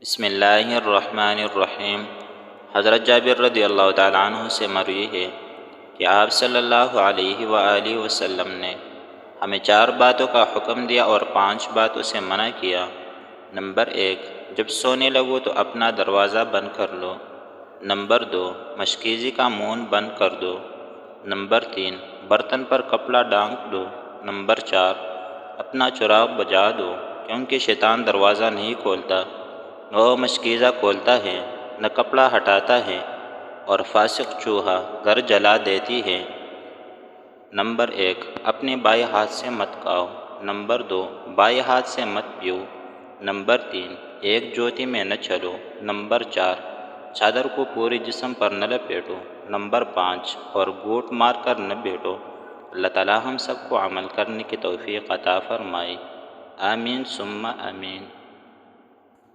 بسم اللہ الرحمن الرحیم۔ حضرت جابر رضی اللہ تعالیٰ عنہ سے مروی ہے کہ آپ صلی اللہ علیہ وآلہ وسلم نے ہمیں 4 باتوں کا حکم دیا اور 5 باتوں سے منع کیا۔ نمبر 1، جب سونے لگو تو اپنا دروازہ بند کر لو۔ نمبر 2، مشکیزی کا منہ بند کر دو۔ نمبر 3، برتن پر کپڑا ڈھانپ دو۔ نمبر 4، اپنا چراغ بجھا دو، کیونکہ شیطان دروازہ نہیں کھولتا، وہ مشکیزہ کھولتا ہے، نہ کپڑا ہٹاتا ہے، اور فاسق چوہا گھر جلا دیتی ہے۔ نمبر 1، اپنے بائیں ہاتھ سے مت کھاؤ۔ نمبر 2، بائیں ہاتھ سے مت پیو۔ نمبر 3، ایک جوتی میں نہ چلو۔ نمبر 4، چادر کو پورے جسم پر نہ لپیٹو۔ نمبر 5، اور گھوٹ مار کر نہ بیٹھو۔ اللہ تعالیٰ ہم سب کو عمل کرنے کی توفیق عطا فرمائے، آمین ثم آمین۔